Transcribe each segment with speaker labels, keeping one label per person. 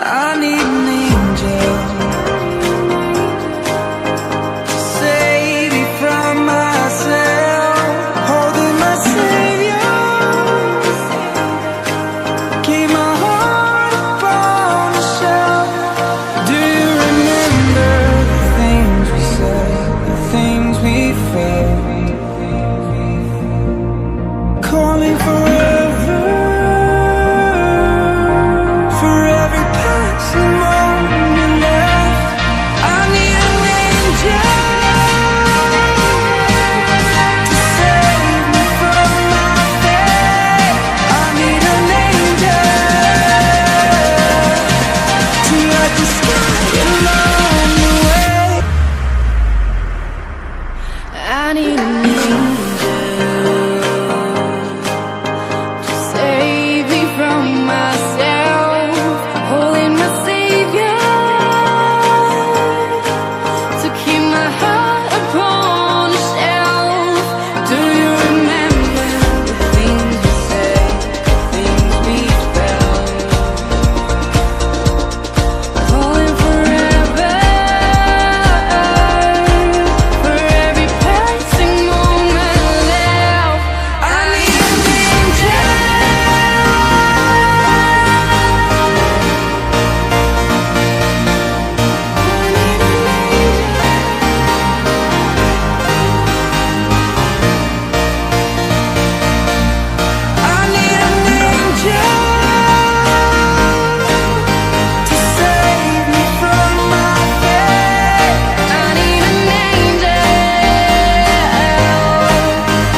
Speaker 1: I need an angel to save me from myself. Holding my savior, keep my heart upon the shelf. Do you remember the things we said, the things we felt? Calling forever, for every passing moment left. I need an angel to save me from my fate. I need an angel to light the sky along the way. I need an angel to save me from myself, holding my savior to keep my heart upon a shelf. Do you remember the things we said, the things we felt? Calling forever, for every passing moment left. I need an angel. I need an angel to save me from my fate. I need an angel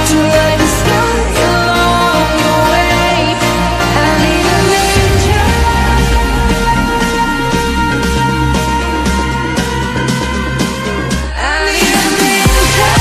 Speaker 1: to light the sky along the way. I need an angel. I need an angel.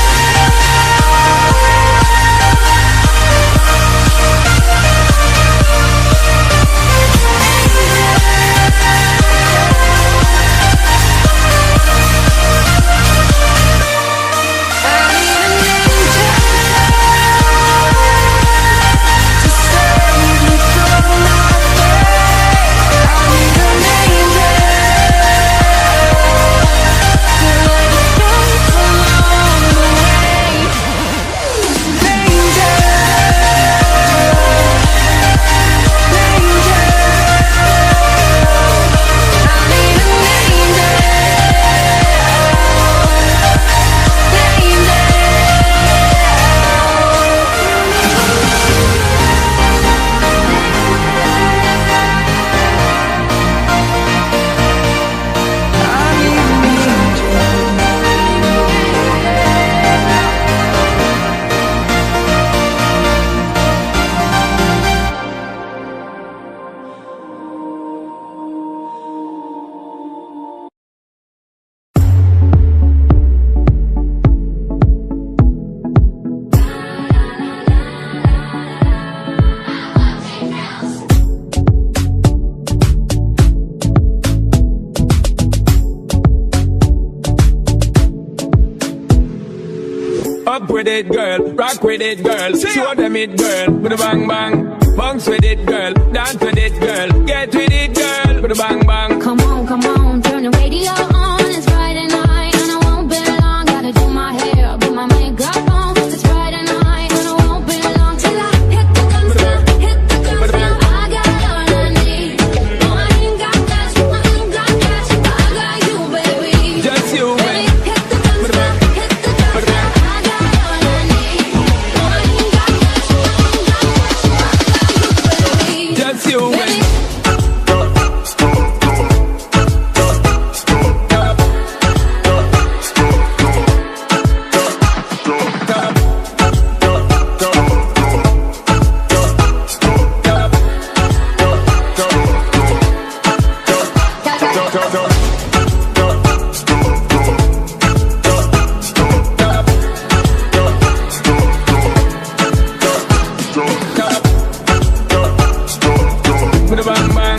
Speaker 2: Up with it, girl. Rock with it, girl. Show them it, girl. With a bang bang. Bounce with it, girl. Dance with it, girl. Get with it, girl. With a bang bang.
Speaker 3: Come on, turn the radio on. It's Friday night and I won't be long. Gotta do my hair, put my makeup on. It's Friday night and I won't be long till I hit the dance floor, hit the dance floor. I got all I need. No, I ain't got cash, I ain't got cash, but I got you, baby.
Speaker 2: Just you,
Speaker 3: Baby, hit the dance floor, hit the dance floor. I got all I need. No, I ain't got cash, I ain't got cash, but I got you, baby.
Speaker 2: Just you,
Speaker 3: Baby.
Speaker 2: With a bang bang.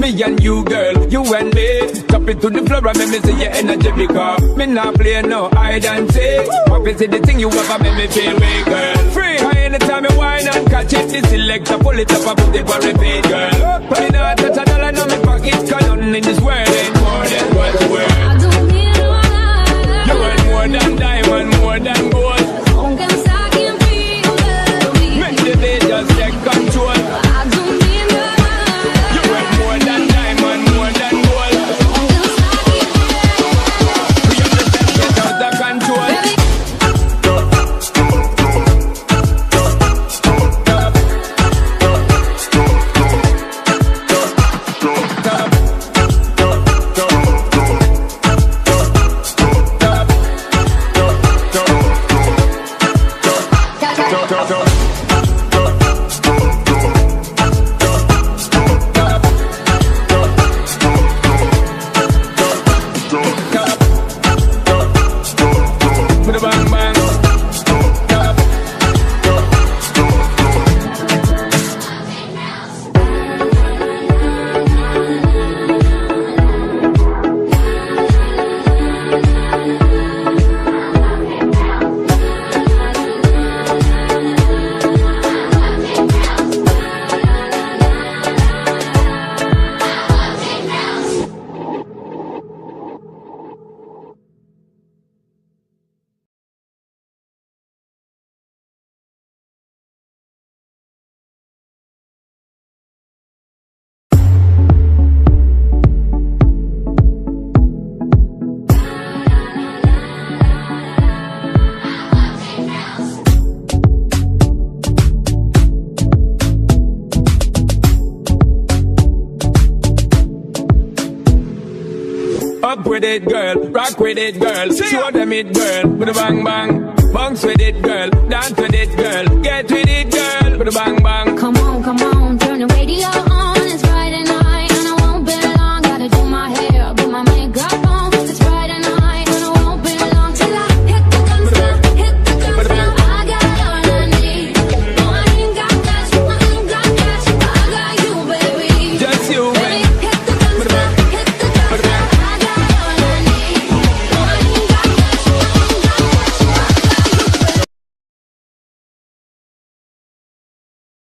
Speaker 2: Me and you, girl, you and me. Drop it to the floor and make me see your energy because me not play no hide and seek. What is it the thing you ever make me feel way, girl? Free high anytime you whine and catch it, the selector pull it up and put it on repeat, girl. But me not touch a dollar in my pocket, cause nothing in this world ain't more than what's worth.
Speaker 3: I don't need no other.
Speaker 2: You want more than diamond, more than gold.
Speaker 3: Aunque me saquen frío de mí.
Speaker 2: Make the day just take control.
Speaker 3: I don't need no other.
Speaker 2: You want more than diamond, more than gold.
Speaker 3: Aunque me saquen
Speaker 2: We have to get out of control.
Speaker 3: baby.
Speaker 2: With a bang bang. Up with it, girl. Rock with it, girl. Show them it, girl. With a bang bang. Bounce with it, girl. Dance with it, girl. Get with it, girl. With a bang bang.
Speaker 3: Come on, come on.